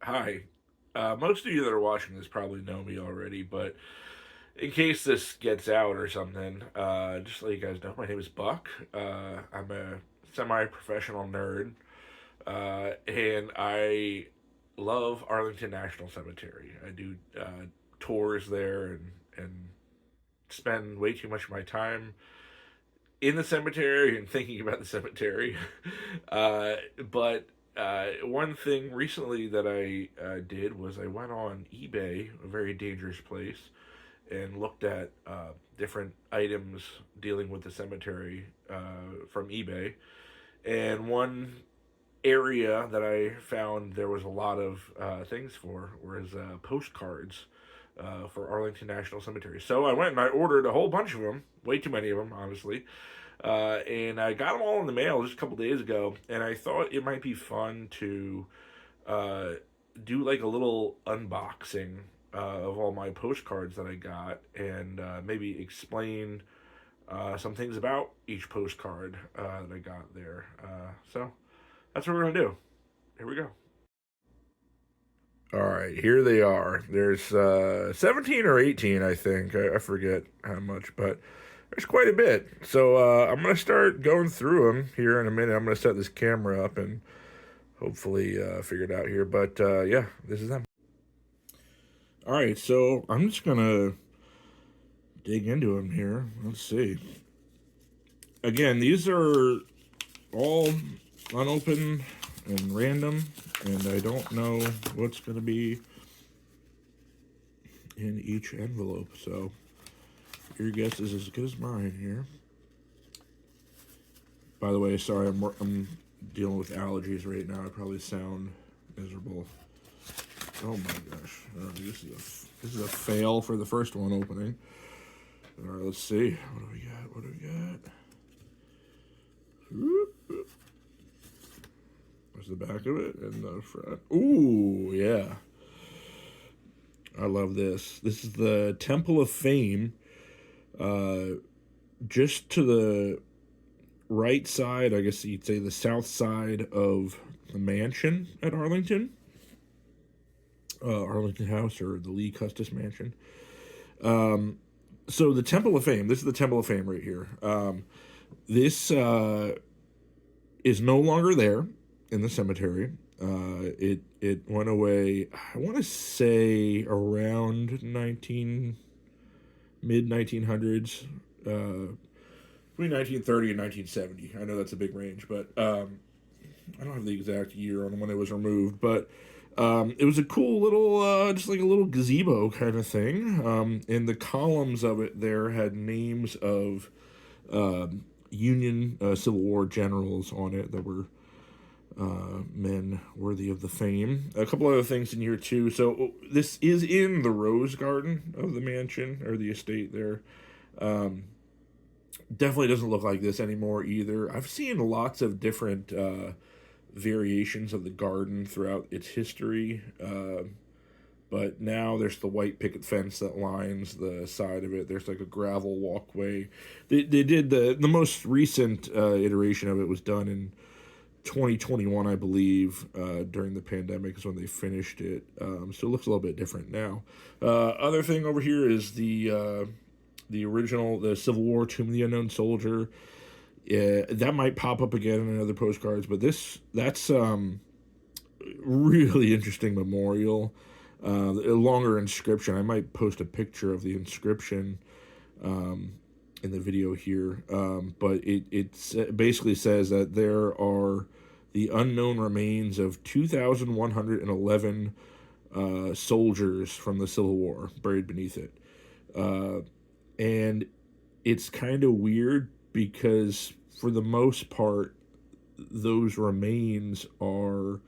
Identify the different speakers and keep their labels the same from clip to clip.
Speaker 1: Hi. Most of you that are watching this probably know me already, but in case this gets out or something, just to let you guys know, my name is Buck. I'm a semi professional nerd, and I love Arlington National Cemetery. I do tours there and spend way too much of my time in the cemetery and thinking about the cemetery. But one thing recently that I did was I went on eBay, a very dangerous place, and looked at different items dealing with the cemetery from eBay. And one area that I found there was a lot of things for was postcards for Arlington National Cemetery. So I went and I ordered a whole bunch of them, way too many of them, honestly. And I got them all in the mail just a couple days ago, and I thought it might be fun to uh, do like a little unboxing of all my postcards that I got, and maybe explain some things about each postcard that I got there. So that's what we're gonna do. Here we go. All right, here they are. There's 17 or 18, I think. I forget how much, but there's quite a bit. So I'm going to start going through them here in a minute. I'm going to set this camera up and hopefully figure it out here. But yeah, this is them. All right, so I'm just going to dig into them here. Let's see. Again, these are all unopened and random, and I don't know what's going to be in each envelope. So your guess is as good as mine here. By the way, sorry, I'm dealing with allergies right now. I probably sound miserable. Oh my gosh! This is a fail for the first one opening. All right, let's see. What do we got? What do we got? There's the back of it and the front. Ooh, yeah. I love this. This is the Temple of Fame. Just to the right side, I guess you'd say the south side of the mansion at Arlington. Arlington House, or the Lee Custis Mansion. So the Temple of Fame. This is the Temple of Fame right here. This is no longer there in the cemetery. It went away. I want to say around mid 1900s. Between 1930 and 1970. I know that's a big range, but I don't have the exact year on when it was removed, but it was a cool little, just like a little gazebo kind of thing. And the columns of it there had names of Union Civil War generals on it that were men worthy of the fame. A couple other things in here too. So this is in the Rose Garden of the mansion or the estate there. Definitely doesn't look like this anymore either. I've seen lots of different variations of the garden throughout its history. But now there's the white picket fence that lines the side of it. There's like a gravel walkway. They did the most recent iteration of it was done in 2021, I believe, during the pandemic is when they finished it. So it looks a little bit different now. Other thing over here is the original, the Civil War Tomb of the Unknown Soldier. That might pop up again in other postcards, but that's really interesting memorial. A longer inscription. I might post a picture of the inscription in the video here, but it basically says that there are the unknown remains of 2,111 soldiers from the Civil War buried beneath it. And it's kind of weird because for the most part, those remains are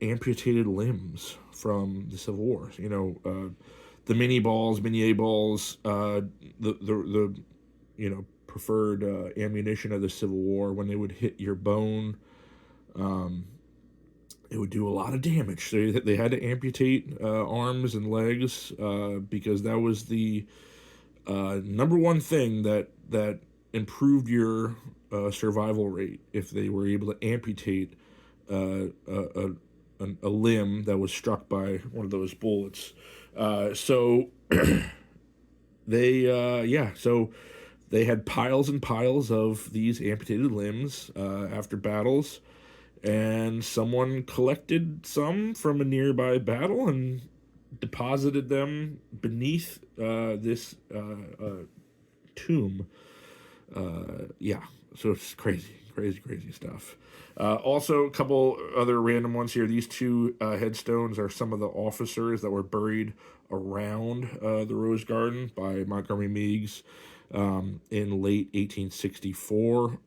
Speaker 1: amputated limbs from the Civil War. You know, the mini balls, minié balls, the preferred ammunition of the Civil War. When they would hit your bone, it would do a lot of damage. So they had to amputate arms and legs because that was the number one thing that improved your survival rate if they were able to amputate a a limb that was struck by one of those bullets. So so they had piles and piles of these amputated limbs after battles, and someone collected some from a nearby battle and deposited them beneath this tomb. Yeah, so it's crazy, crazy, crazy stuff. Also, a couple other random ones here. These two headstones are some of the officers that were buried around the Rose Garden by Montgomery Meigs in late 1864.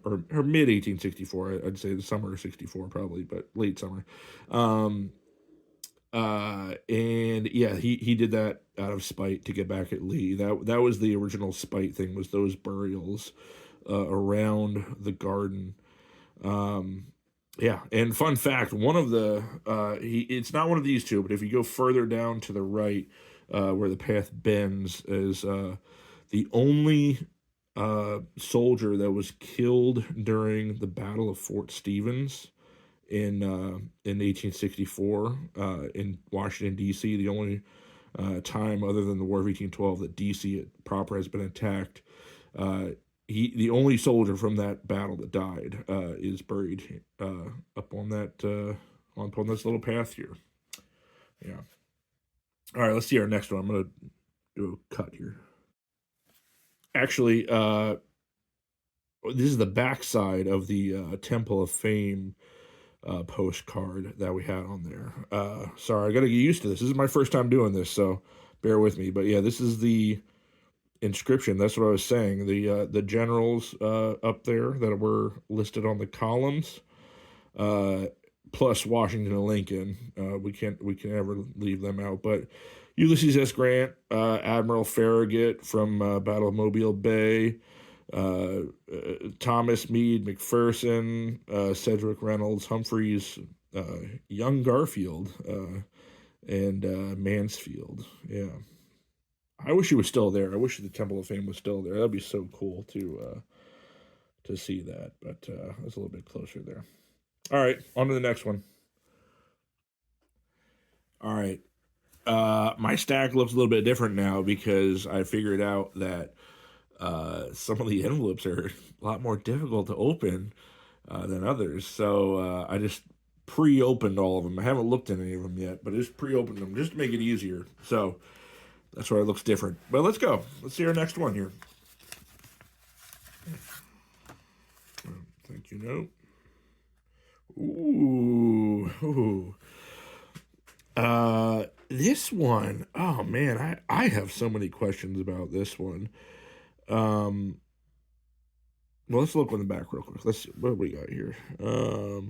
Speaker 1: or mid 1864, I'd say the summer of 64 probably, but late summer. And yeah, he did that out of spite to get back at Lee. That was the original spite thing, was those burials around the garden. Yeah, and fun fact, one of the it's not one of these two, but if you go further down to the right, where the path bends, is the only soldier that was killed during the Battle of Fort Stevens in 1864 in Washington D.C. The only time other than the War of 1812 that D.C. proper has been attacked. The only soldier from that battle that died is buried up on this little path here. Yeah. All right, let's see our next one. I'm gonna do a cut here. Actually, this is the backside of the Temple of Fame postcard that we had on there. Sorry, I got to get used to this. This is my first time doing this, so bear with me. But yeah, this is the inscription. That's what I was saying. The generals up there that were listed on the columns, plus Washington and Lincoln. We can never leave them out. But Ulysses S. Grant, Admiral Farragut from Battle of Mobile Bay, Thomas Meade McPherson, Cedric Reynolds, Humphreys, Young Garfield, and Mansfield. Yeah, I wish he was still there. I wish the Temple of Fame was still there. That'd be so cool to see that. But it's a little bit closer there. All right, on to the next one. All right. My stack looks a little bit different now because I figured out that some of the envelopes are a lot more difficult to open than others. So I just pre-opened all of them. I haven't looked at any of them yet, but I just pre-opened them just to make it easier. So that's why it looks different. But let's go. Let's see our next one here. Thank you, note. Ooh. This one, oh man, I have so many questions about this one. Well, let's look on the back real quick. Let's see what we got here. The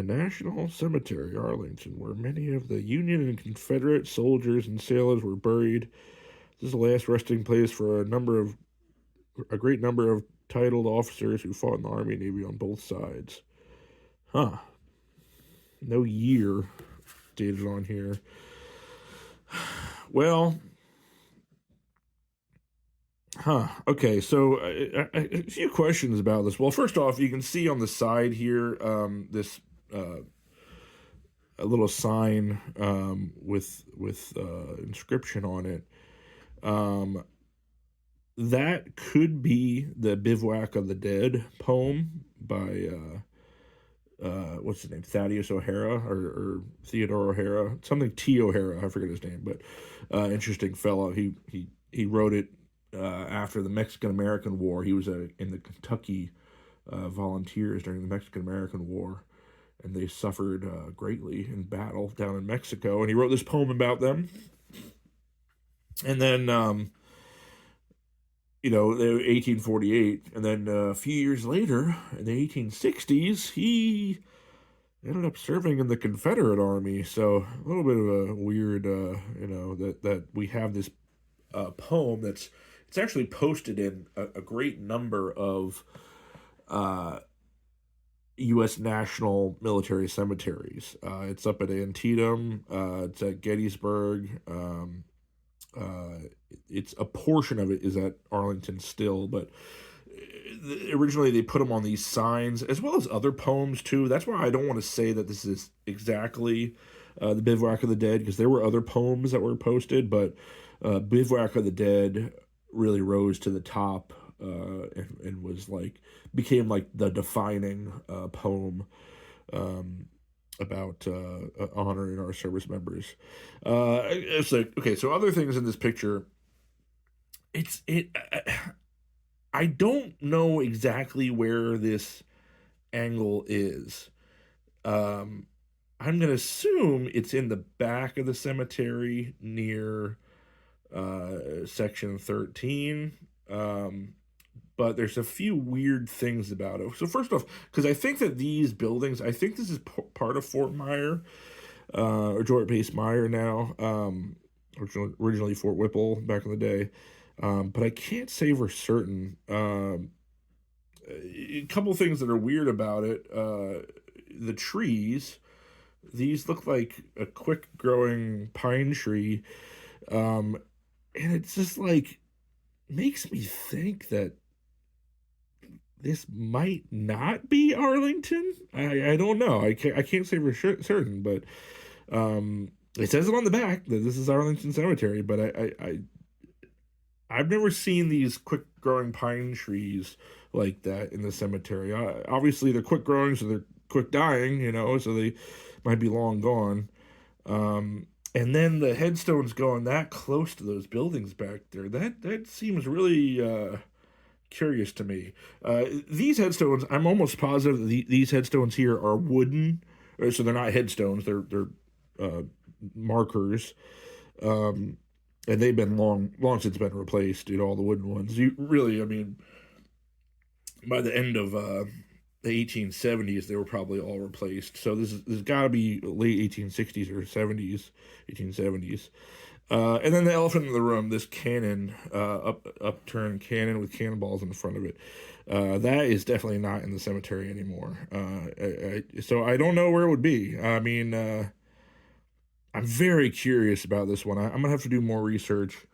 Speaker 1: National Cemetery, Arlington, where many of the Union and Confederate soldiers and sailors were buried. This is the last resting place for a great number of titled officers who fought in the Army and Navy on both sides. Huh. No year dated on here. Well, okay, so a few questions about this. Well, first off, you can see on the side here this a little sign with inscription on it. That could be the Bivouac of the Dead poem by what's his name, Thaddeus O'Hara or Theodore O'Hara, something T. O'Hara, I forget his name, but interesting fellow. He wrote it after the Mexican-American War. He was in the Kentucky volunteers during the Mexican-American War, and they suffered greatly in battle down in Mexico, and he wrote this poem about them. And then 1848, and then a few years later, in the 1860s, he ended up serving in the Confederate Army. So a little bit of a weird, that we have this poem it's actually posted in a great number of U.S. national military cemeteries. It's up at Antietam. It's at Gettysburg. It's a portion of it is at Arlington still, but originally they put them on these signs as well as other poems too. That's why I don't want to say that this is exactly the Bivouac of the Dead, because there were other poems that were posted, but Bivouac of the Dead really rose to the top, and was like became like the defining poem about honoring our service members. It's like, okay, so other things in this picture, it. I don't know exactly where this angle is. Um, I'm gonna assume it's in the back of the cemetery near section 13. Um, but there's a few weird things about it. So first off, because I think that these buildings, I think this is part of Fort Myer, or George Base Myer now, originally Fort Whipple back in the day. But I can't say for certain. A couple things that are weird about it. The trees, these look like a quick growing pine tree. Um, and it's just like makes me think that this might not be Arlington. I don't know. I can't say for certain, but it says it on the back that this is Arlington Cemetery. But I've never seen these quick growing pine trees like that in the cemetery. Obviously, they're quick growing, so they're quick dying, so they might be long gone. And then the headstones going that close to those buildings back there, that seems really curious to me. These headstones, I'm almost positive that these headstones here are wooden, so they're not headstones. They're markers. And they've been long since been replaced. All the wooden ones. You really, I mean, by the end of the 1870s, they were probably all replaced. So this has got to be late 1860s or 70s, 1870s. And then the elephant in the room, this cannon, upturned cannon with cannonballs in the front of it. That is definitely not in the cemetery anymore. So I don't know where it would be. I mean, I'm very curious about this one. I'm going to have to do more research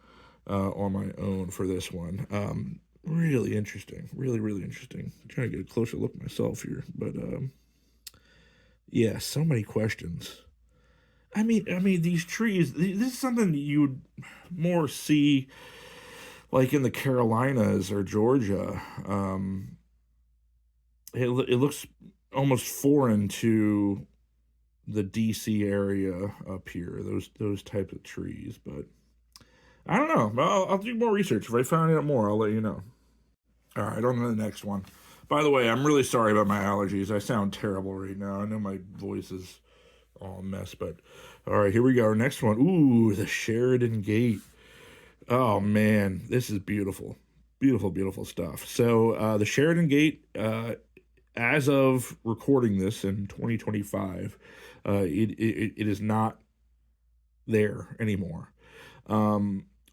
Speaker 1: on my own for this one. Really interesting. Really, really interesting. I'm trying to get a closer look myself here. But yeah, so many questions. I mean, these trees. This is something you would more see, like in the Carolinas or Georgia. It looks almost foreign to the DC area up here. Those types of trees, but I don't know. I'll do more research. If I find out more, I'll let you know. All right, on to the next one. By the way, I'm really sorry about my allergies. I sound terrible right now. I know my voice is all a mess, but all right, here we go. Our next one. Ooh, the Sheridan Gate. Oh man, this is beautiful. Beautiful, beautiful stuff. So the Sheridan Gate, as of recording this in 2025, it is not there anymore.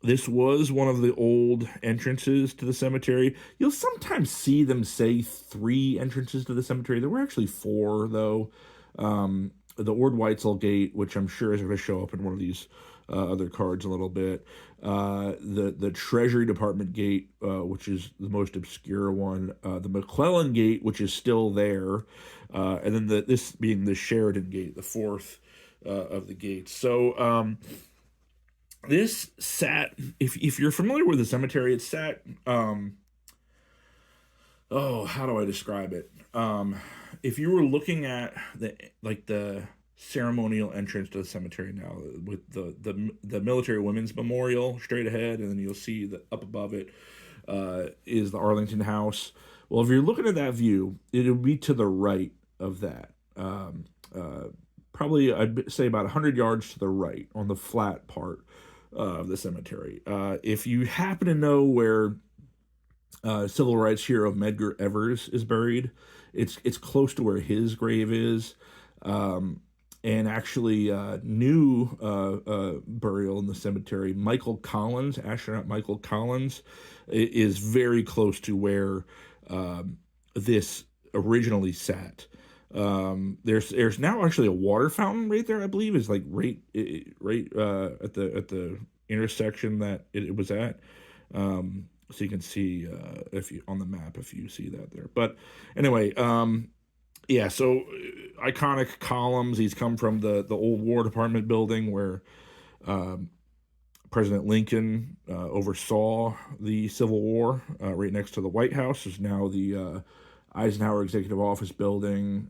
Speaker 1: This was one of the old entrances to the cemetery. You'll sometimes see them say 3 entrances to the cemetery. There were actually 4, though. The Ord Weitzel Gate, which I'm sure is going to show up in one of these other cards a little bit. The Treasury Department Gate, which is the most obscure one. The McClellan Gate, which is still there. And then this being the Sheridan Gate, the 4th of the gates. So this sat, if you're familiar with the cemetery, it sat, how do I describe it? If you were looking at the ceremonial entrance to the cemetery now, with the Military Women's Memorial straight ahead, and then you'll see that up above it is the Arlington House. Well, if you're looking at that view, it'll be to the right of that. Probably, I'd say about 100 yards to the right on the flat part of the cemetery. If you happen to know where civil rights hero Medgar Evers is buried, it's close to where his grave is. And actually, new burial in the cemetery, Michael Collins, astronaut Michael Collins, is very close to where this originally sat. There's now actually a water fountain right there. I believe is like right at the intersection that it was at. so you can see if you on the map if you see that there. But anyway, yeah. So iconic columns. He's come from the old War Department building where um, President Lincoln oversaw the Civil War. Right next to the White House is now the Eisenhower Executive Office building.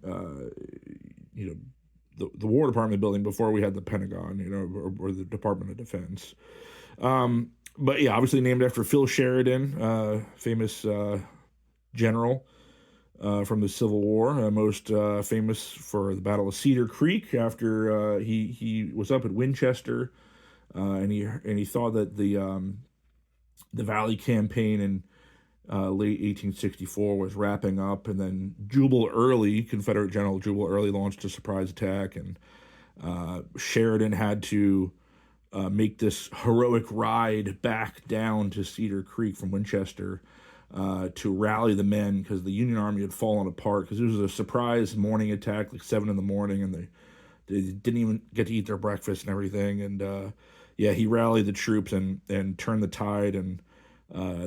Speaker 1: You know, the War Department building before we had the Pentagon, you know, or the Department of Defense. But yeah, obviously named after Phil Sheridan, famous general from the Civil War, most famous for the Battle of Cedar Creek after he was up at Winchester, and he thought that the Valley Campaign in late 1864 was wrapping up, and then Jubal Early, Confederate General Jubal Early, launched a surprise attack, and Sheridan had to make this heroic ride back down to Cedar Creek from Winchester to rally the men because the Union Army had fallen apart because it was a surprise morning attack, like 7 in the morning, and they didn't even get to eat their breakfast and everything. And yeah, he rallied the troops and turned the tide, and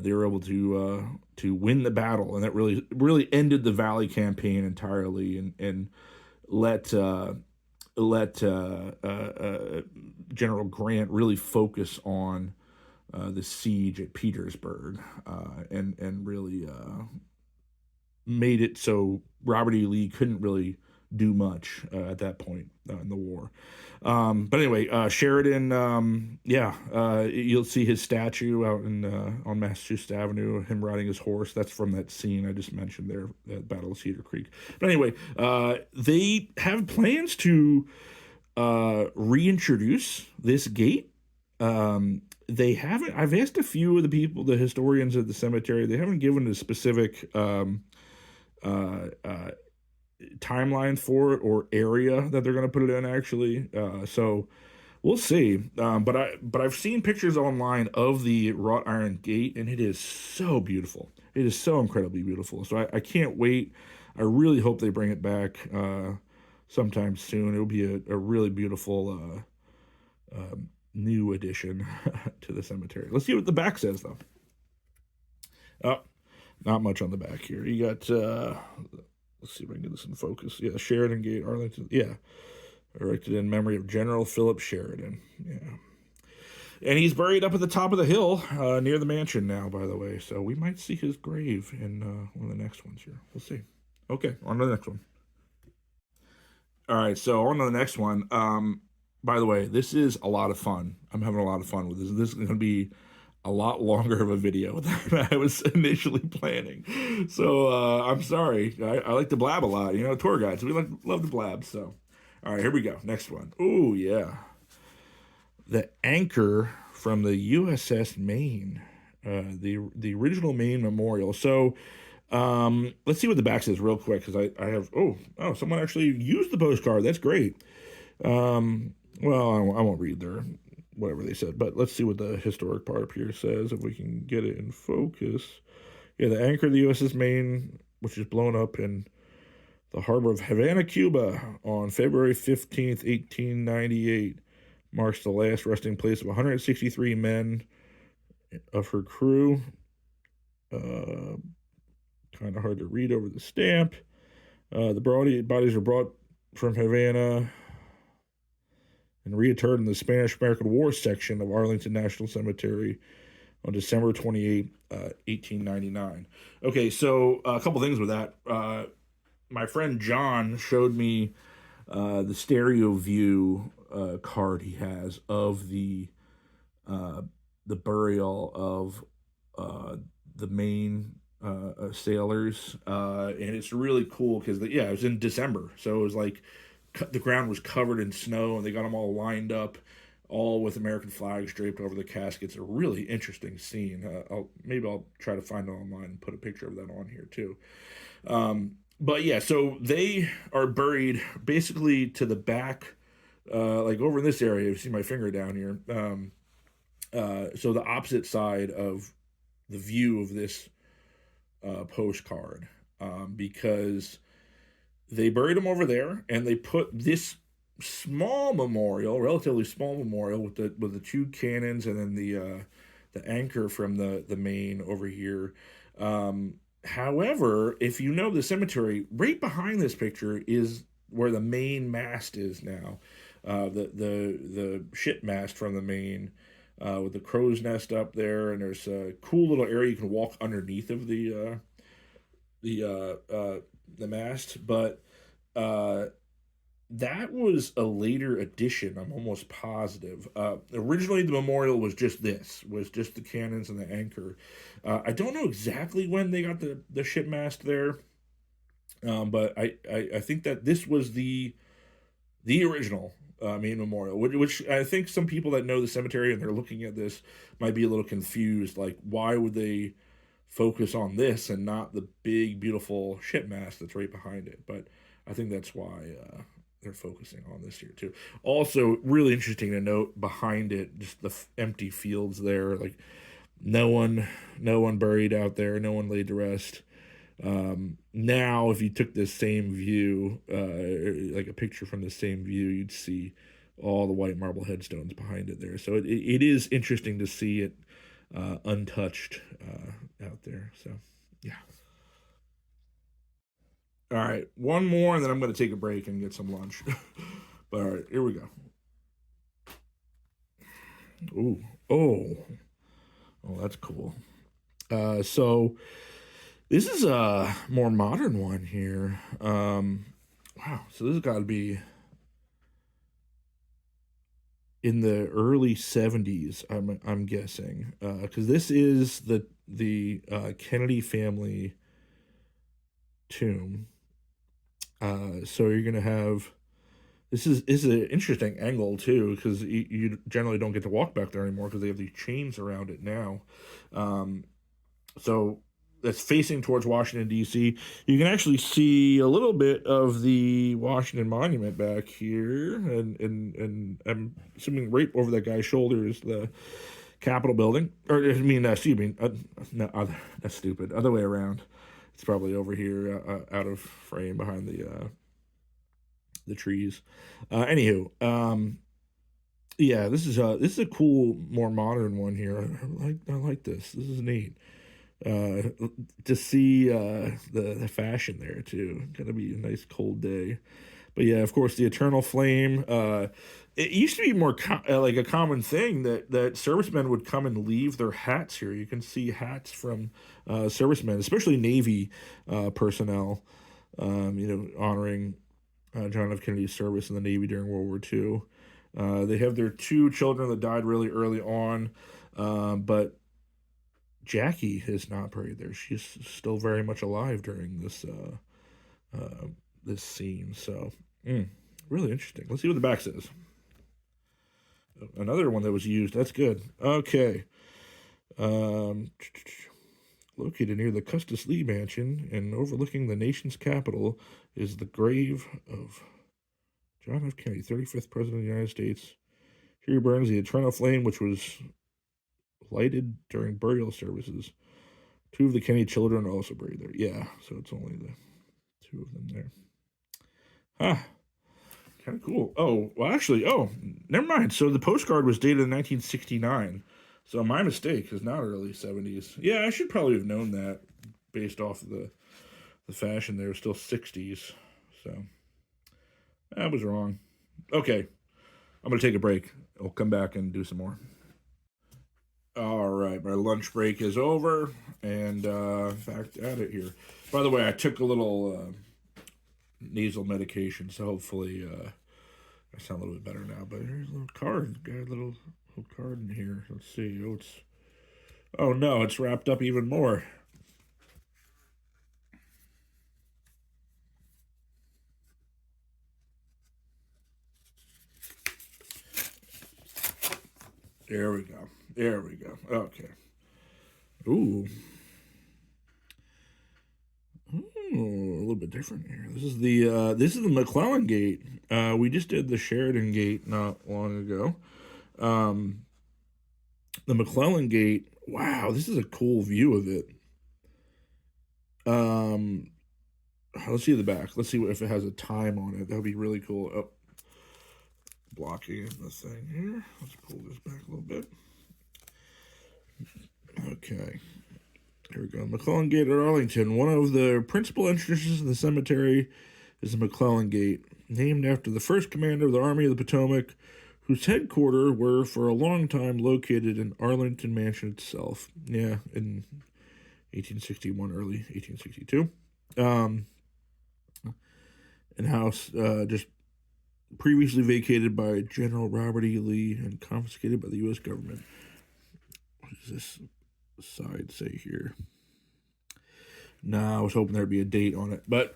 Speaker 1: they were able to win the battle, and that really ended the Valley Campaign entirely, and let General Grant really focus on the siege at Petersburg, and really made it so Robert E. Lee couldn't really do much at that point in the war. But anyway, Sheridan, yeah, you'll see his statue out in on Massachusetts Avenue, him riding his horse. That's from that scene I just mentioned there, at Battle of Cedar Creek. But anyway, they have plans to reintroduce this gate. They haven't. I've asked a few of the people, the historians at the cemetery. They haven't given a specific timeline for it or area that they're going to put it in. Actually, so we'll see. But I've seen pictures online of the wrought iron gate, and it is so beautiful. It is so incredibly beautiful. So I can't wait. I really hope they bring it back sometime soon. It'll be a really beautiful new addition to the cemetery. Let's see what the back says, though. Oh, not much on the back here. You got, let's see if I can get this in focus. Yeah, Sheridan Gate, Arlington. Yeah, erected in memory of General Philip Sheridan. Yeah. And he's buried up at the top of the hill near the mansion now, by the way. So we might see his grave in one of the next ones here. We'll see. Okay, on to the next one. All right, so on to the next one. By the way, this is a lot of fun. I'm having a lot of fun with this. This is going to be a lot longer of a video than I was initially planning. So I'm sorry. I like to blab a lot. You know, tour guides, we love to blab. So, all right, here we go. Next one. Oh, yeah. The anchor from the USS Maine, the original Maine Memorial. So let's see what the back says real quick because I have, someone actually used the postcard. That's great. Well, I won't read their whatever they said, but let's see what the historic part up here says if we can get it in focus. Yeah, the anchor of the USS Maine, which is blown up in the harbor of Havana, Cuba, on February 15th, 1898, marks the last resting place of 163 men of her crew. Kind of hard to read over the stamp. The bodies were brought from Havana and reinterred in the Spanish-American War section of Arlington National Cemetery on December 28, 1899. Okay, so a couple things with that. My friend John showed me the stereo view card he has of the burial of the Maine sailors, and it's really cool because it was in December, so it was like the ground was covered in snow, and they got them all lined up, all with American flags draped over the caskets. A really interesting scene. Maybe I'll try to find it online and put a picture of that on here too. But yeah, so they are buried basically to the back, like over in this area. You see my finger down here. So the opposite side of the view of this postcard, because they buried him over there, and they put this small memorial, relatively small memorial, with the two cannons, and then the anchor from the main over here. However, if you know the cemetery, right behind this picture is where the main mast is now. The ship mast from the main, with the crow's nest up there, and there's a cool little area you can walk underneath of the the mast. But uh, that was a later addition. I'm almost positive. Originally, the memorial was just this, was just the cannons and the anchor. I don't know exactly when they got the ship mast there, but I think that this was the original main memorial, which I think some people that know the cemetery and they're looking at this might be a little confused. Like, why would they focus on this and not the big, beautiful ship mast that's right behind it? But I think that's why they're focusing on this here too. Also, really interesting to note behind it, just the empty fields there. Like, no one buried out there, no one laid to rest. Now, if you took this same view, like a picture from the same view, you'd see all the white marble headstones behind it there. So it is interesting to see it untouched out there. So, yeah. All right, one more, and then I'm going to take a break and get some lunch. But all right, here we go. Ooh, oh, oh, that's cool. So this is a more modern one here. Wow, so this has got to be in the early 70s. I'm guessing, because this is the Kennedy family tomb. So you're gonna have this is an interesting angle too, because you generally don't get to walk back there anymore because they have these chains around it now. Um, so that's facing towards Washington D.C. You can actually see a little bit of the Washington Monument back here, and I'm assuming right over that guy's shoulder is the Capitol building, or I mean, excuse me, no, that's stupid. Other way around. It's probably over here, out of frame behind the trees. Anywho, yeah, this is a cool, more modern one here. I like this. This is neat. Uh, to see the fashion there too. Gonna be a nice cold day. But yeah, of course, the eternal flame. It used to be more like a common thing that servicemen would come and leave their hats here. You can see hats from servicemen, especially Navy personnel. Honoring John F. Kennedy's service in the Navy during World War II. They have their two children that died really early on, but Jackie is not buried there. She's still very much alive during this scene. So, really interesting. Let's see what the back says. Another one that was used. That's good. Okay. Um, Located near the Custis Lee Mansion and overlooking the nation's capital is the grave of John F. Kennedy, 35th President of the United States. Here burns the eternal flame, which was lighted during burial services. Two of the Kennedy children are also buried there. Yeah, so it's only the two of them there. Huh. Kind of cool. Oh, well, actually, never mind. So the postcard was dated in 1969. So my mistake is not early 70s. Yeah, I should probably have known that based off of the fashion there. It was still 60s. So I was wrong. Okay, I'm going to take a break. I'll come back and do some more. All right, my lunch break is over, and back at it here. By the way, I took a little nasal medication, so hopefully I sound a little bit better now. But here's a little card. Got a little card in here. Let's see. Oh no, it's wrapped up even more. There we go. There we go. Okay. Ooh. Ooh, a little bit different here. This is the McClellan Gate. We just did the Sheridan Gate not long ago. The McClellan Gate. Wow, this is a cool view of it. Let's see the back. Let's see if it has a time on it. That would be really cool. Oh, blocking the thing here. Let's pull this back a little bit. Okay. Here we go. McClellan Gate at Arlington. One of the principal entrances of the cemetery is the McClellan Gate, named after the first commander of the Army of the Potomac, whose headquarters were for a long time located in Arlington Mansion itself. Yeah, in 1861, early 1862. And house just previously vacated by General Robert E. Lee and confiscated by the U.S. government. What does this side say here? No, I was hoping there'd be a date on it. But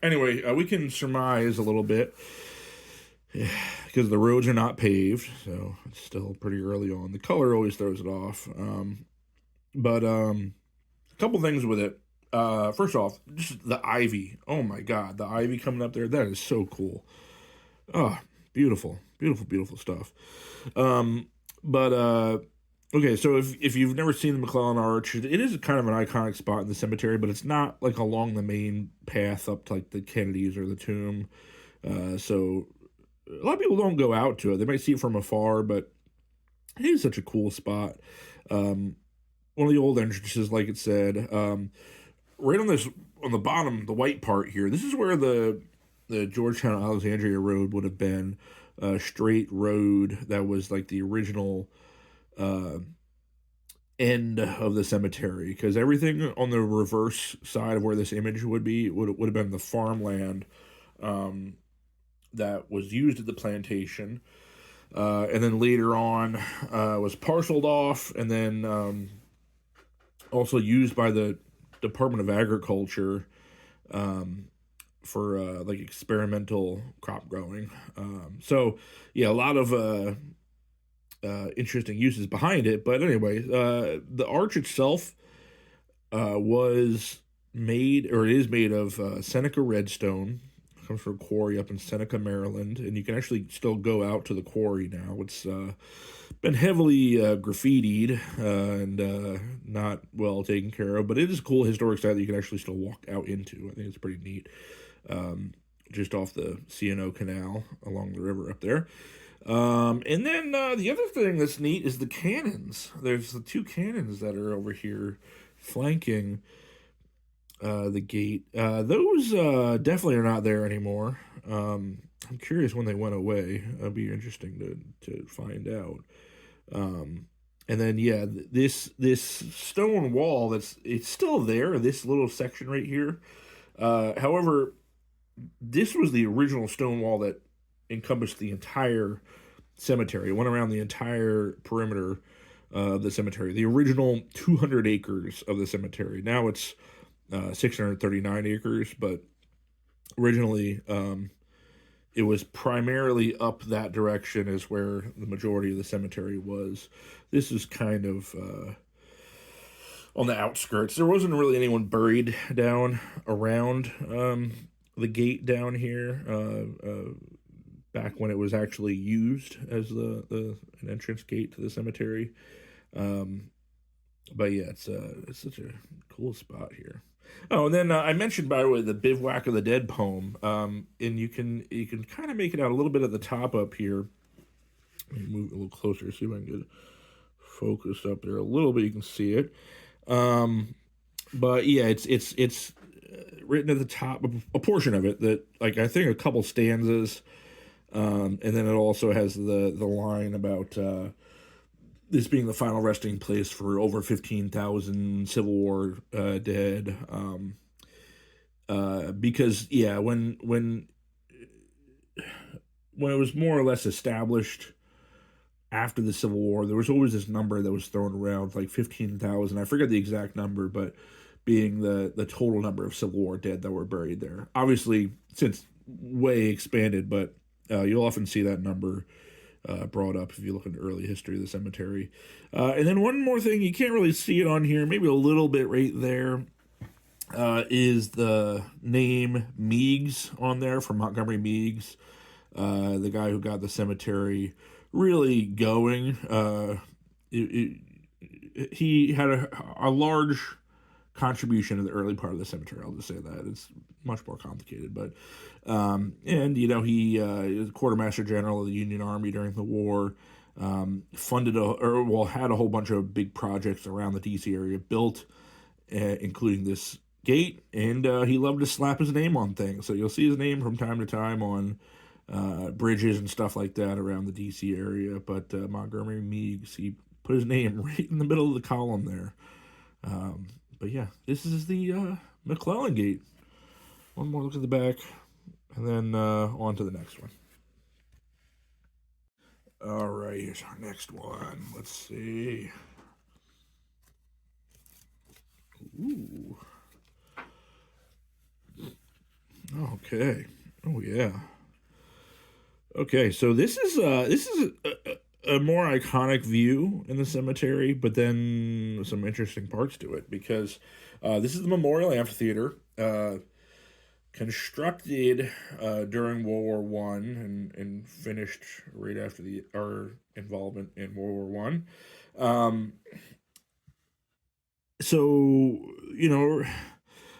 Speaker 1: anyway, we can surmise a little bit because the roads are not paved, so it's still pretty early on. The color always throws it off. But a couple things with it. First off, just the ivy. Oh my God, the ivy coming up there, that is so cool. Oh, beautiful, beautiful, beautiful stuff. Okay, so if you've never seen the McClellan Arch, it is kind of an iconic spot in the cemetery, but it's not like along the main path up to like the Kennedys or the tomb. So a lot of people don't go out to it. They might see it from afar, but it is such a cool spot. One of the old entrances, like it said, right on the bottom, the white part here. This is where the Georgetown Alexandria Road would have been a straight road that was like the original end of the cemetery, because everything on the reverse side of where this image would have been the farmland that was used at the plantation, and then later on was parceled off, and then also used by the Department of Agriculture for like experimental crop growing. So yeah, a lot of interesting uses behind it. But anyway, the arch itself was made, or is made of Seneca redstone. It comes from a quarry up in Seneca, Maryland, and you can actually still go out to the quarry now. It's been heavily graffitied and not well taken care of, but it is a cool historic site that you can actually still walk out into. I think it's pretty neat. Just off the C&O Canal along the river up there. And then the other thing that's neat is the cannons. There's the two cannons that are over here flanking the gate. Those definitely are not there anymore. I'm curious when they went away. It'll be interesting to find out. And then yeah, this stone wall it's still there. This little section right here. However, this was the original stone wall that encompassed the entire cemetery. It went around the entire perimeter of the cemetery. The original 200 acres of the cemetery. Now it's 639 acres, but originally it was primarily up that direction is where the majority of the cemetery was. This is kind of on the outskirts. There wasn't really anyone buried down around the gate down here back when it was actually used as an entrance gate to the cemetery. But yeah, it's such a cool spot here. Oh, and then I mentioned, by the way, the Bivouac of the Dead poem, and you can kind of make it out a little bit at the top up here. Let me move a little closer, see if I can get focused up there a little bit. You can see it. But yeah, it's written at the top, a portion of it that, like, I think a couple stanzas, and then it also has the line about this being the final resting place for over 15,000 Civil War dead. Because yeah, when it was more or less established after the Civil War, there was always this number that was thrown around, like 15,000. I forget the exact number, but being the total number of Civil War dead that were buried there. Obviously, since way expanded, but you'll often see that number brought up if you look into early history of the cemetery. And then one more thing, you can't really see it on here, maybe a little bit right there, is the name Meigs on there, from Montgomery Meigs, the guy who got the cemetery really going. He had a large contribution to the early part of the cemetery. I'll just say that. It's much more complicated, but and you know, he was quartermaster general of the Union Army during the war, had a whole bunch of big projects around the DC area built, including this gate, and he loved to slap his name on things. So you'll see his name from time to time on bridges and stuff like that around the DC area. But Montgomery Meigs, he put his name right in the middle of the column there. But yeah, this is the McClellan Gate. One more look at the back, and then on to the next one. All right, here's our next one. Let's see. Ooh. Okay. Oh yeah. Okay, so this is a more iconic view in the cemetery, but then some interesting parts to it because this is the Memorial Amphitheater, constructed during World War One and finished right after our involvement in World War One. So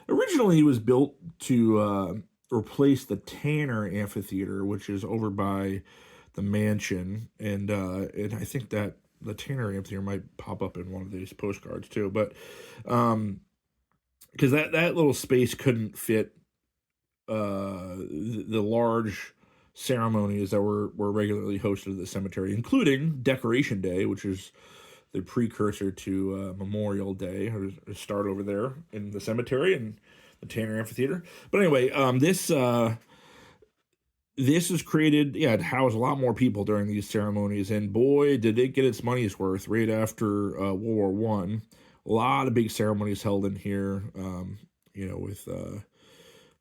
Speaker 1: originally it was built to replace the Tanner Amphitheater, which is over by the mansion, and I think that the Tanner Amphitheater might pop up in one of these postcards too, but because that little space couldn't fit the large ceremonies that were regularly hosted at the cemetery, including Decoration Day, which is the precursor to Memorial Day, or start over there in the cemetery and the Tanner Amphitheater. But anyway, this was created, to house a lot more people during these ceremonies, and boy, did it get its money's worth right after World War One. A lot of big ceremonies held in here, with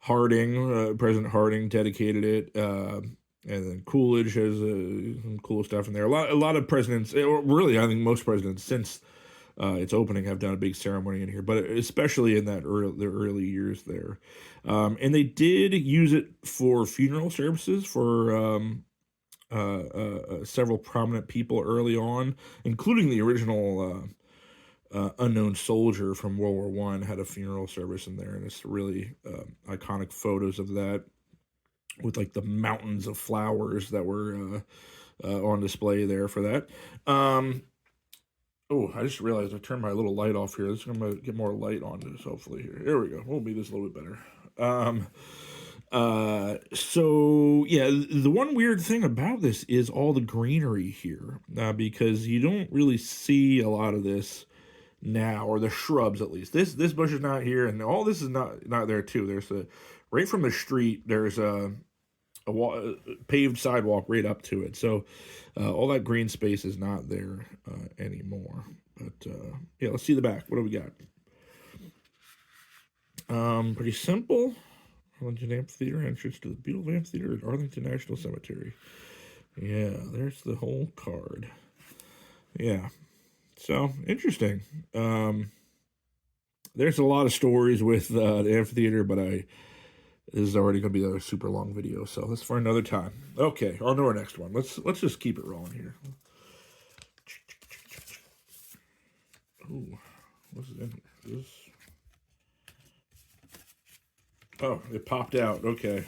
Speaker 1: Harding, President Harding dedicated it, and then Coolidge has some cool stuff in there. A lot of presidents, or really, I think most presidents since its opening have done a big ceremony in here, but especially in the early years there. And they did use it for funeral services for several prominent people early on, including the original unknown soldier from World War One had a funeral service in there, and it's really iconic photos of that with like the mountains of flowers that were on display there for that. Oh, I just realized I turned my little light off here. I'm going to get more light on this, hopefully, here. There we go. We'll make this a little bit better. So, yeah, the one weird thing about this is all the greenery here, because you don't really see a lot of this now, or the shrubs at least. This bush is not here, and all this is not there too. There's right from the street, there's a paved sidewalk right up to it. So all that green space is not there anymore. But let's see the back. What do we got? Pretty simple. Arlington Amphitheater, entrance to the beautiful amphitheater at Arlington National Cemetery. Yeah, there's the whole card. Yeah. So, interesting. There's a lot of stories with the amphitheater, but this is already going to be a super long video, so that's for another time. Okay, on to our next one. Let's just keep it rolling here. Ooh, what's in here? Oh, it popped out. Okay.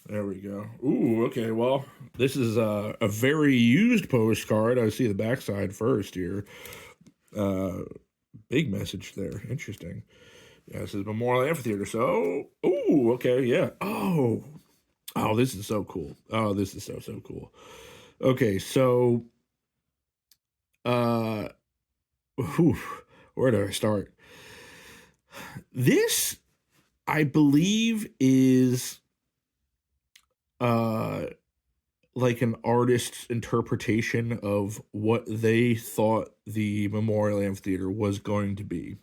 Speaker 1: There we go. Ooh, okay. Well, this is a very used postcard. I see the backside first here. Big message there. Interesting. Yeah, this is Memorial Amphitheater. So, ooh, okay, yeah. Oh, this is so cool. Oh, this is so cool. Okay, so, where do I start? This, I believe, is like an artist's interpretation of what they thought the Memorial Amphitheater was going to be,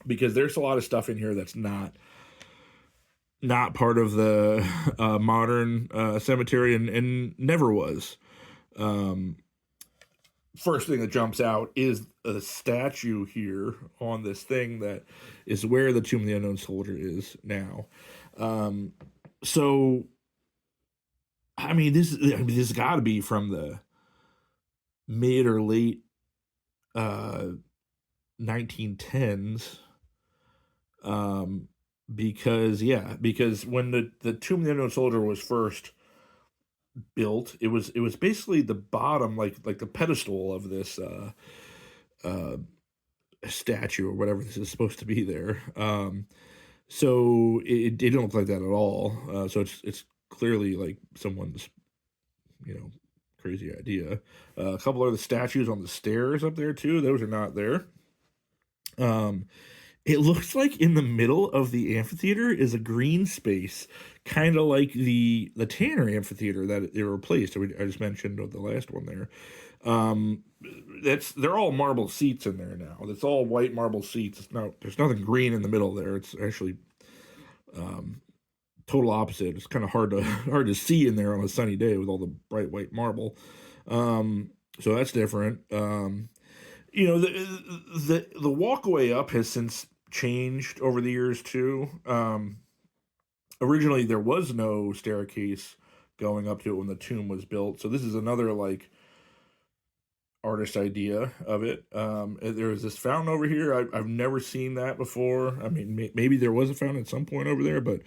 Speaker 1: because there's a lot of stuff in here that's not part of the modern cemetery, and never was. First thing that jumps out is a statue here on this thing that is where the Tomb of the Unknown Soldier is now. So, I mean, this has got to be from the mid or late 1910s. Because when the Tomb of the Unknown Soldier was first built. It was basically the bottom, like the pedestal of this uh, statue or whatever this is supposed to be there. So it didn't look like that at all. So it's clearly like someone's, you know, crazy idea. A couple of the statues on the stairs up there too. Those are not there. Um, it looks like in the middle of the amphitheater is a green space, kind of like the Tanner amphitheater that they replaced. I just mentioned with the last one there. Um, they're all marble seats in there now. It's all white marble seats. There's nothing green in the middle there. It's actually um, total opposite. It's kind of hard to see in there on a sunny day with all the bright white marble. So that's different. The walkway up has since changed over the years too. Originally there was no staircase going up to it when the tomb was built, so this is another like artist idea of it. There was this fountain over here. I've never seen that before. I mean, maybe there was a fountain at some point over there, but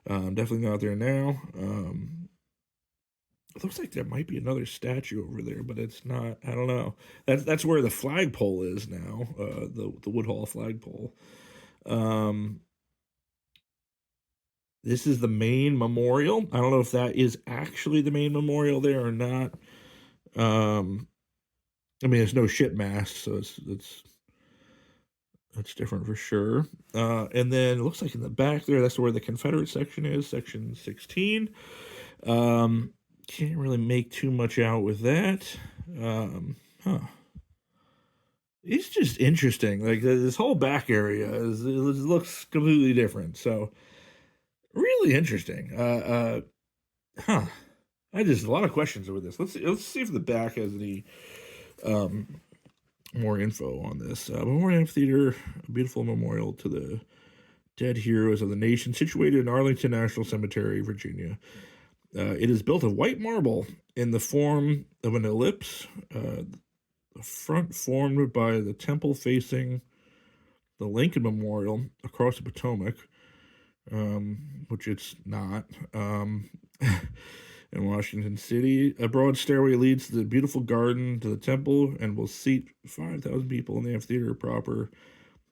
Speaker 1: definitely not there now. It looks like there might be another statue over there, but it's not. I don't know. That's where the flagpole is now. The Woodhall flagpole. Um, this is the main memorial. I don't know if that is actually the main memorial there or not. I mean, there's no ship mast, so that's different for sure. And then it looks like in the back there, that's where the Confederate section is, section 16. Can't really make too much out with that. Huh. It's just interesting. Like this whole back area looks completely different. So really interesting. Huh. I just a lot of questions over this. Let's see if the back has any um more info on this. Memorial Amphitheater, a beautiful memorial to the dead heroes of the nation, situated in Arlington National Cemetery, Virginia. It is built of white marble in the form of an ellipse, the front formed by the temple facing the Lincoln Memorial across the Potomac, which it's not. In Washington City, a broad stairway leads to the beautiful garden to the temple and will seat 5,000 people in the amphitheater proper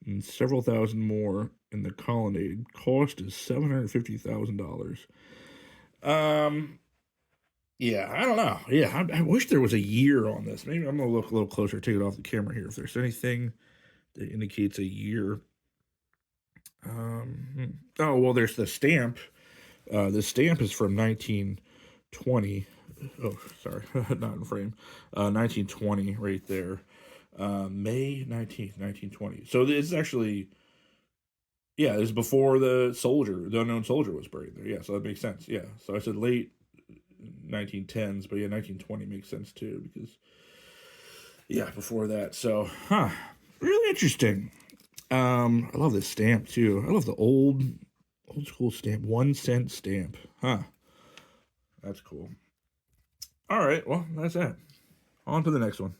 Speaker 1: and several thousand more in the colonnade. Cost is $750,000. Yeah, I don't know. Yeah, I wish there was a year on this. Maybe I'm gonna look a little closer, take it off the camera here. If there's anything that indicates a year. Oh well, there's the stamp. The stamp is from 1920. Oh, sorry, not in frame. 1920, right there. May 19th, 1920. So this is actually, yeah, this is before the unknown soldier was buried there. Yeah, so that makes sense. Yeah, so I said late 1910s, but yeah, 1920 makes sense too because yeah, before that. So, really interesting. I love this stamp too. I love the old school stamp, 1 cent stamp. That's cool. All right, well, that's it. On to the next one.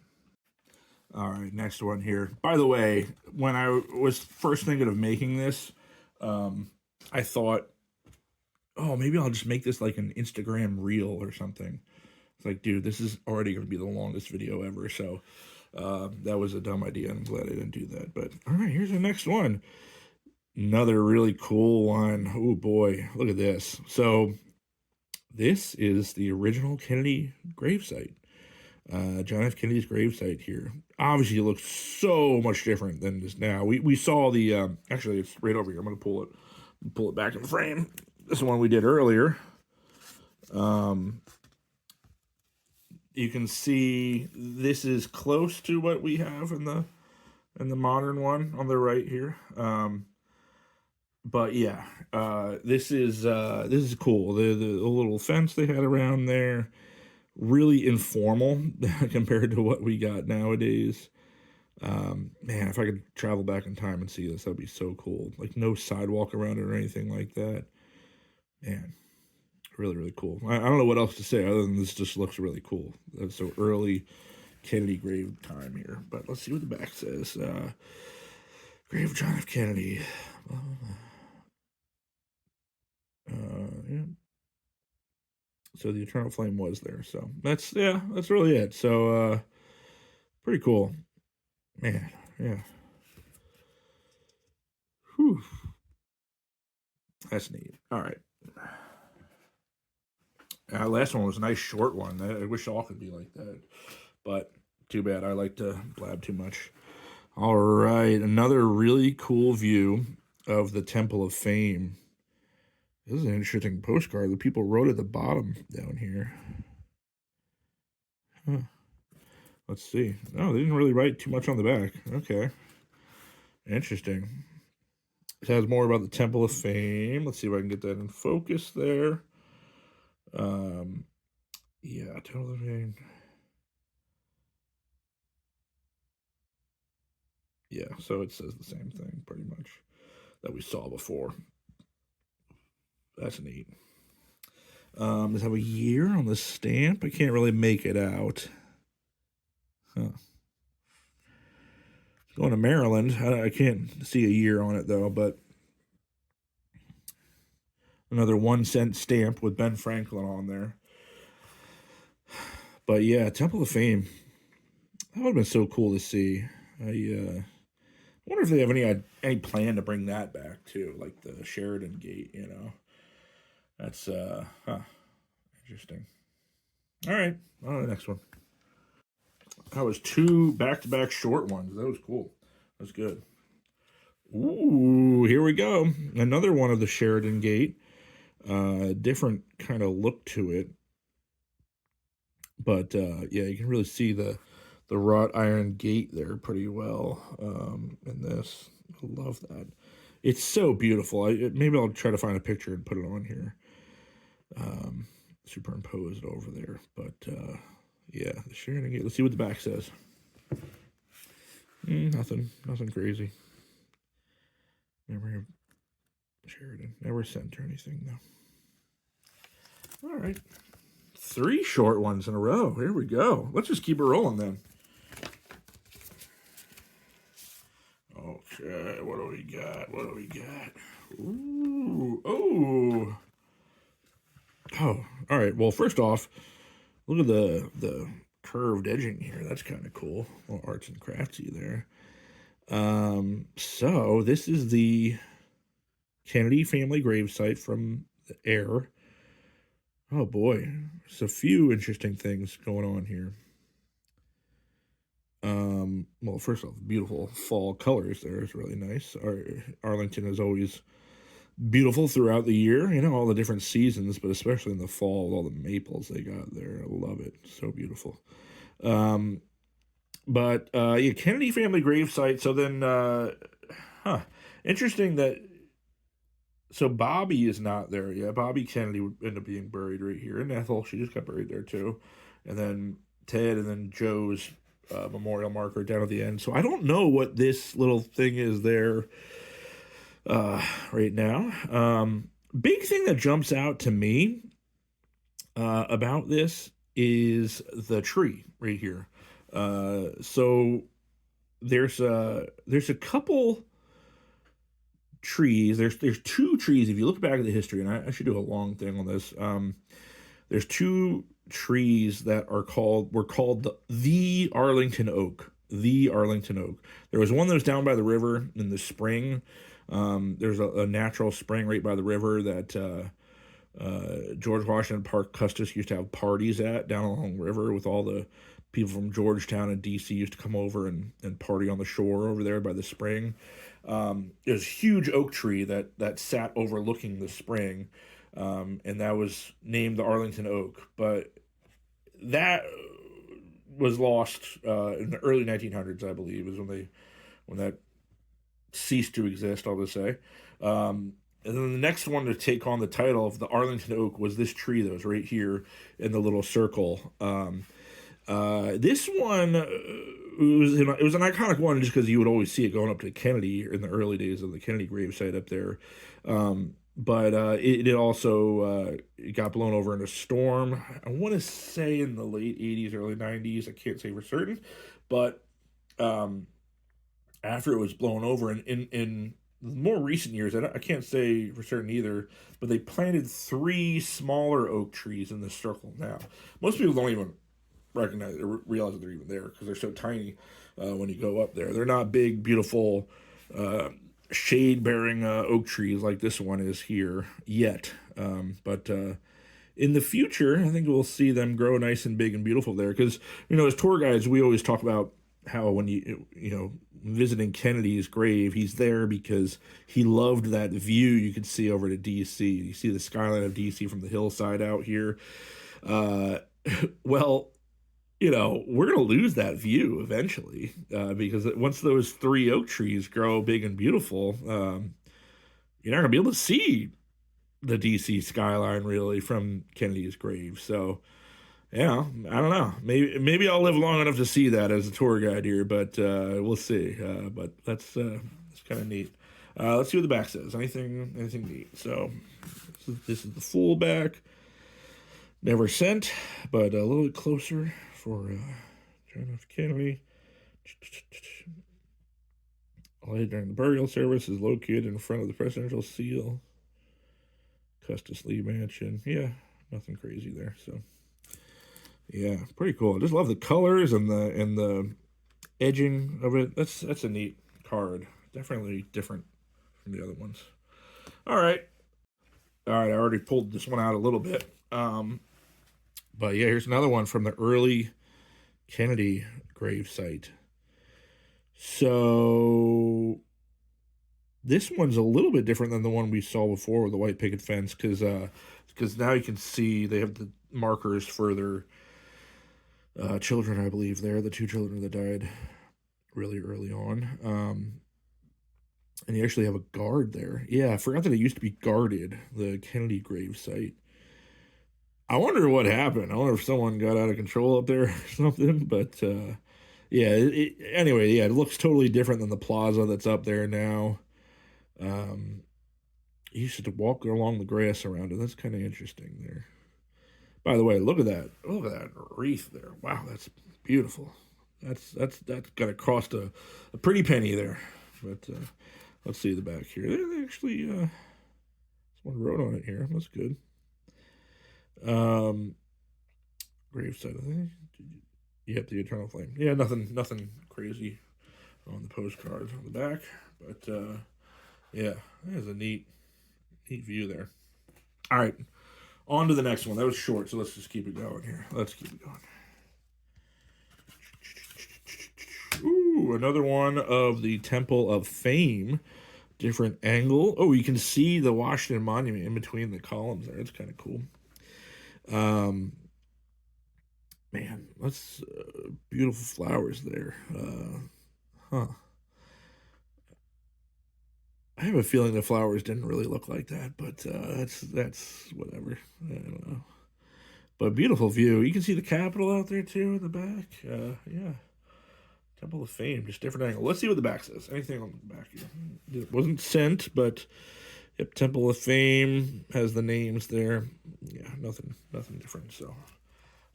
Speaker 1: All right, next one here. By the way, when I was first thinking of making this, I thought, oh, maybe I'll just make this like an Instagram reel or something. It's like, dude, this is already going to be the longest video ever. So that was a dumb idea. I'm glad I didn't do that. But all right, here's the next one. Another really cool one. Oh boy, look at this. So this is the original Kennedy gravesite. John F. Kennedy's gravesite here. Obviously, it looks so much different than this now. We saw the actually it's right over here. I'm gonna pull it back in frame. This is one we did earlier. You can see this is close to what we have in the modern one on the right here. But yeah, this is cool. The little fence they had around there, really informal compared to what we got nowadays. Man, if I could travel back in time and see this, that'd be so cool. Like no sidewalk around it or anything like that. Man, really, really cool. I don't know what else to say other than this just looks really cool. That's so early Kennedy grave time here. But let's see what the back says. Grave of John F. Kennedy. Yeah. So the eternal flame was there. So that's really it. So pretty cool, man. Yeah. Whew. That's neat. All right. Last one was a nice short one. I wish all could be like that, but too bad. I like to blab too much. All right, another really cool view of the Temple of Fame. This is an interesting postcard. The people wrote at the bottom down here. Huh. Let's see. No, they didn't really write too much on the back. Okay. Interesting. It has more about the Temple of Fame. Let's see if I can get that in focus there. Yeah, Temple of Fame. Yeah, so it says the same thing pretty much that we saw before. That's neat. Does it have a year on the stamp? I can't really make it out. Huh. Going to Maryland. I can't see a year on it though, but another 1 cent stamp with Ben Franklin on there. But yeah, Temple of Fame. That would have been so cool to see. I wonder if they have any plan to bring that back too, like the Sheridan Gate. That's interesting. All right, on to the next one. That was 2 back-to-back short ones. That was cool. That was good. Ooh, here we go. Another one of the Sheridan Gate. Different kind of look to it. But yeah, you can really see the wrought iron gate there pretty well in this. I love that. It's so beautiful. Maybe I'll try to find a picture and put it on here. Superimpose it over there. But yeah, the Sheridan Gate. Let's see what the back says. Nothing crazy. Never Sheridan. Never sent or anything though. All right. 3 short ones in a row. Here we go. Let's just keep it rolling then. Okay, what do we got? Ooh, oh. Oh, all right. Well, first off, look at the curved edging here. That's kind of cool. A little arts and craftsy there. So this is the Kennedy family gravesite from the heir. Oh boy, there's a few interesting things going on here. Well, first off, beautiful fall colors there is really nice. Arlington is always beautiful throughout the year, all the different seasons, but especially in the fall with all the maples they got there. I love it. So beautiful. But yeah, Kennedy family gravesite. So then, interesting that. So Bobby is not there. Yeah, Bobby Kennedy would end up being buried right here, and Ethel, she just got buried there too, and then Ted, and then Joe's memorial marker down at the end. So I don't know what this little thing is there right now. Big thing that jumps out to me about this is the tree right here. So there's a couple trees. There's 2 trees. If you look back at the history, and I should do a long thing on this. There's 2 trees that were called the Arlington Oak. The Arlington Oak. There was one that was down by the river in the spring. There's a natural spring right by the river that George Washington Park Custis used to have parties at down along the river with all the people from Georgetown and DC used to come over and party on the shore over there by the spring. There's a huge oak tree that sat overlooking the spring, and that was named the Arlington Oak. But that was lost in the early 1900s, I believe, is when that ceased to exist. I'll just say. And then the next one to take on the title of the Arlington Oak was this tree that was right here in the little circle. This one, it was an iconic one just because you would always see it going up to Kennedy in the early days of the Kennedy gravesite up there. But it also it got blown over in a storm. I want to say in the late 80s, early 90s. I can't say for certain. But after it was blown over, and in more recent years, I can't say for certain either, but they planted three smaller oak trees in this circle now. Most people don't even recognize it or realize that they're even there because they're so tiny when you go up there. They're not big, beautiful, uh, shade bearing oak trees like this one is here yet. But in the future, I think we'll see them grow nice and big and beautiful there. Because as tour guides, we always talk about how when visiting Kennedy's grave, he's there because he loved that view you could see over to D.C. You see the skyline of D.C. from the hillside out here. Uh, well, we're going to lose that view eventually because once those three oak trees grow big and beautiful, you're not going to be able to see the DC skyline really from Kennedy's grave. So, I don't know. Maybe I'll live long enough to see that as a tour guide here, but we'll see. But that's kind of neat. Let's see what the back says. Anything neat? So this is the full back. Never sent, but a little bit closer for John F. Kennedy. Laid during the burial service is located in front of the presidential seal. Custis Lee Mansion. Yeah, nothing crazy there. So, yeah, pretty cool. I just love the colors and the edging of it. That's a neat card. Definitely different from the other ones. All right. I already pulled this one out a little bit. But yeah, here's another one from the early Kennedy grave site. So this one's a little bit different than the one we saw before with the white picket fence because now you can see they have the markers for their children, I believe. They're the two children that died really early on. And you actually have a guard there. Yeah, I forgot that it used to be guarded, the Kennedy grave site. I wonder what happened. I wonder if someone got out of control up there or something. But anyway, it looks totally different than the plaza that's up there now. You used to walk along the grass around it. That's kind of interesting there. By the way, look at that. Look at that wreath there. Wow, that's beautiful. That's gonna cost a pretty penny there. But let's see the back here. They actually someone wrote on it here. That's good. Gravesite, I think. Yep, the Eternal Flame. Yeah, nothing crazy on the postcards on the back, but yeah, there's a neat view there. All right, on to the next one. That was short, so let's just keep it going here. Let's keep it going. Ooh, another one of the Temple of Fame. Different angle. Oh, you can see the Washington Monument in between the columns there. It's kind of cool. Man, that's beautiful flowers there. Huh. I have a feeling the flowers didn't really look like that, but that's whatever. I don't know. But beautiful view. You can see the Capitol out there too in the back. Yeah. Temple of Fame, just different angle. Let's see what the back says. Anything on the back here? It wasn't sent, but yep, Temple of Fame has the names there. Yeah, nothing different. So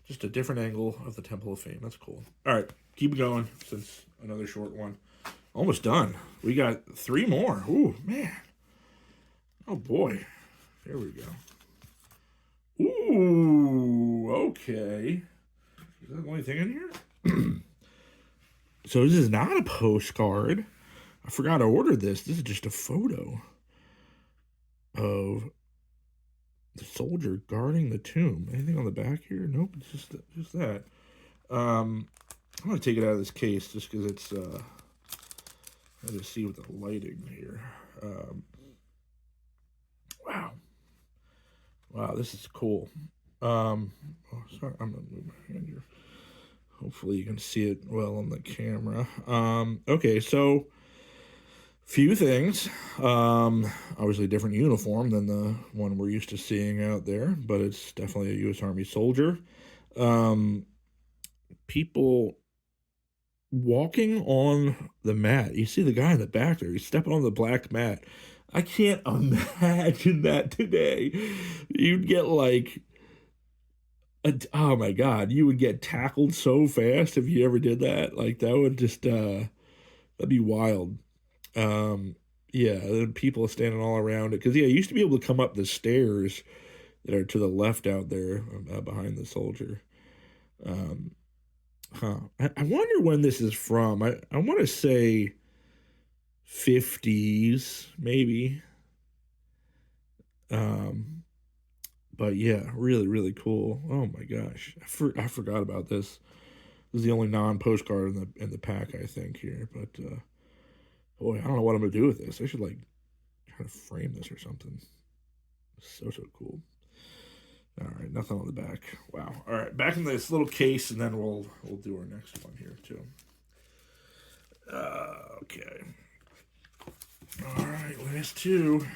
Speaker 1: just a different angle of the Temple of Fame. That's cool. All right, keep it going since another short one. Almost done. We got 3 more. Ooh, man. Oh, boy. There we go. Ooh, okay. Is that the only thing in here? So this is not a postcard. I forgot to order this. This is just a photo of the soldier guarding the tomb. Anything on the back here? Nope, it's just that. I'm gonna take it out of this case just because it's. I just see with the lighting here. Wow, this is cool. Sorry, I'm gonna move my hand here. Hopefully you can see it well on the camera. Okay, so few things. Obviously different uniform than the one we're used to seeing out there, but it's definitely a U.S. Army soldier. People walking on the mat. You see the guy in the back there. He's stepping on the black mat. I can't imagine that today. You'd get like oh my God, you would get tackled so fast if you ever did that. Like that would just that'd be wild. Yeah, and people standing all around it. Because, yeah, you used to be able to come up the stairs that are to the left out there behind the soldier. Um, I wonder when this is from. I want to say 50s, maybe. Um, but yeah, really, really cool. Oh my gosh. I forgot about this. This is the only non-postcard in the pack, I think, here. But boy, I don't know what I'm gonna do with this. I should like try to frame this or something. So cool. All right, nothing on the back. Wow. All right, back in this little case, and then we'll do our next one here too. Okay. All right, last two.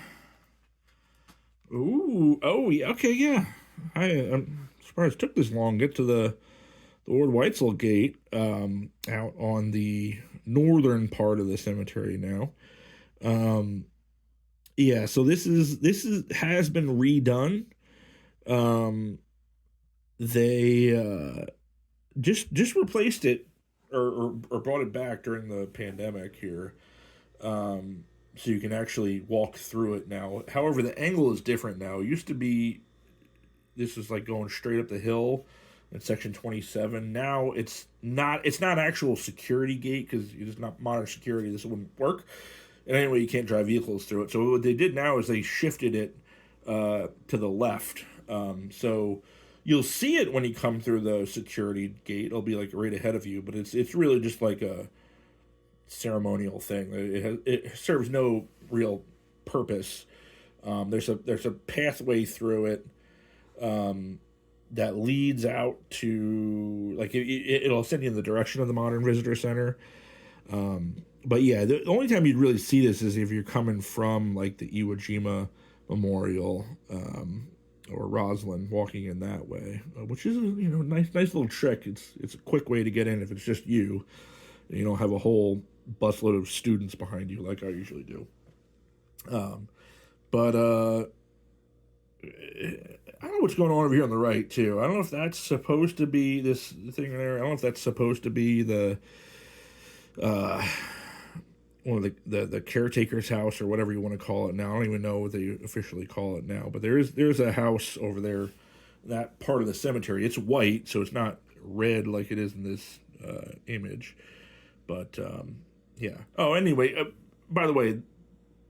Speaker 1: Ooh. Oh yeah. Okay. Yeah. I'm surprised it took this long to get to the Lord Weitzel Gate out on the northern part of the cemetery now. Yeah, so this has been redone. Um, they just replaced it or brought it back during the pandemic here. So you can actually walk through it now. However, the angle is different now. It used to be this is like going straight up the hill in section 27. Now it's not actual security gate because it's not modern security. This wouldn't work. And anyway, you can't drive vehicles through it. So what they did now is they shifted it to the left. So you'll see it when you come through the security gate. It'll be like right ahead of you, but it's really just like a ceremonial thing. It serves no real purpose. There's a pathway through it that leads out to like it'll send you in the direction of the Modern Visitor Center. But yeah, the only time you'd really see this is if you're coming from like the Iwo Jima Memorial or Roslyn, walking in that way, which is a nice little trick. It's a quick way to get in if it's just you. You don't have a whole busload of students behind you like I usually do. But I don't know what's going on over here on the right too. I don't know if that's supposed to be this thing there. I don't know if that's supposed to be the one of the caretaker's house or whatever you want to call it now. I don't even know what they officially call it now. But there's a house over there, that part of the cemetery. It's white, so it's not red like it is in this image. But yeah. Oh, anyway, by the way,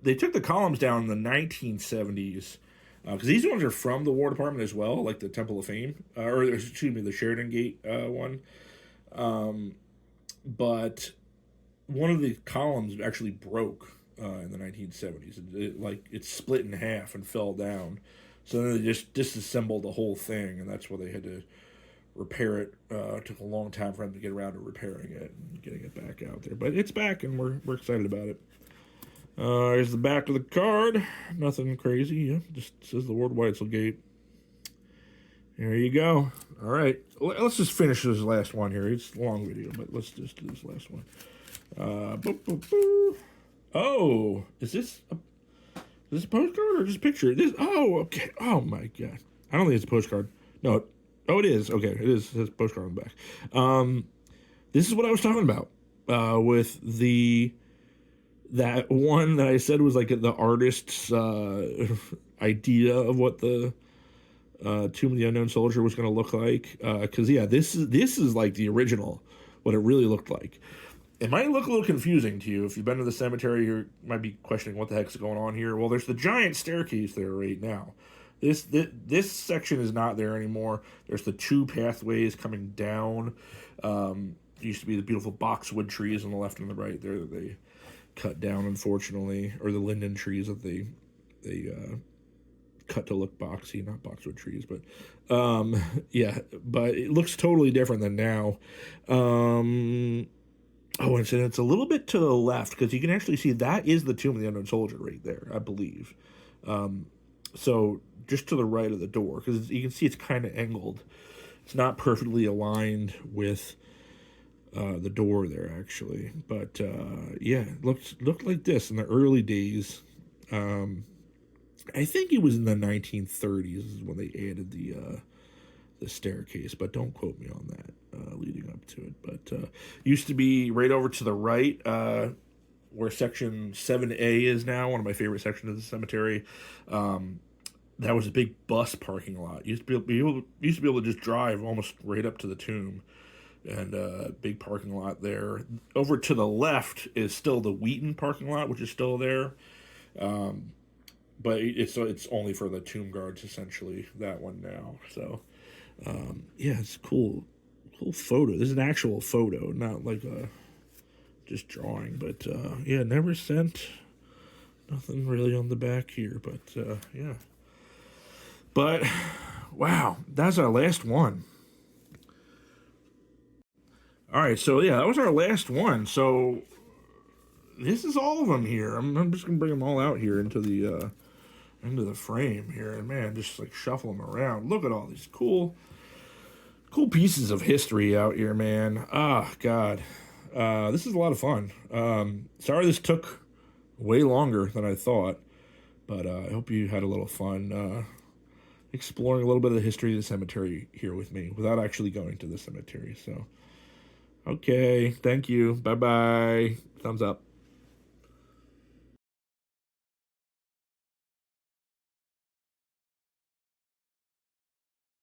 Speaker 1: they took the columns down in the 1970s because these ones are from the War Department as well, like the Temple of Fame, or excuse me, the Sheridan Gate one. But one of the columns actually broke in the 1970s. It split in half and fell down. So then they just disassembled the whole thing, and that's why they had to repair it. It took a long time for them to get around to repairing it and getting it back out there. But it's back, and we're excited about it. Here's the back of the card. Nothing crazy. Yeah, just says the Lord Weitzel Gate. There you go. All right. Let's just finish this last one here. It's a long video, but let's just do this last one. Oh, is this a postcard or just a picture? Okay. Oh my god. I don't think it's a postcard. No. Oh, it is. Okay, it is. It says postcard on the back. This is what I was talking about with that one that I said was like the artist's idea of what the Tomb of the Unknown Soldier was going to look like. Because yeah, this is like the original, what it really looked like. It might look a little confusing to you. If you've been to the cemetery, you might be questioning what the heck's going on here. Well, there's the giant staircase there right now. This section is not there anymore. There's the two pathways coming down. Used to be the beautiful boxwood trees on the left and the right there that they cut down, unfortunately, or the linden trees that they cut to look boxy, not boxwood trees, but yeah, but it looks totally different than now. Oh, and it's a little bit to the left because you can actually see that is the Tomb of the Unknown Soldier right there, I believe. So just to the right of the door, because you can see it's kind of angled. It's not perfectly aligned with the door there, actually. But yeah, it looked like this in the early days. I think it was in the 1930s is when they added the staircase, but don't quote me on that leading up to it. But used to be right over to the right. where section 7A is now, one of my favorite sections of the cemetery. That was a big bus parking lot. Used to be able to just drive almost right up to the tomb, and big parking lot there. Over to the left is still the Wheaton parking lot, which is still there. But it's only for the tomb guards essentially, that one now. So yeah, it's cool photo. This is an actual photo, not like a just drawing. But yeah, never sent. Nothing really on the back here, but yeah. But wow, that's our last one. All right, so yeah, that was our last one. So this is all of them here. I'm just gonna bring them all out here into the frame here, and man, just like shuffle them around. Look at all these cool pieces of history out here, man. Ah, God, this is a lot of fun. Sorry this took way longer than I thought, but I hope you had a little fun exploring a little bit of the history of the cemetery here with me without actually going to the cemetery. So, okay, thank you. Bye bye. Thumbs up.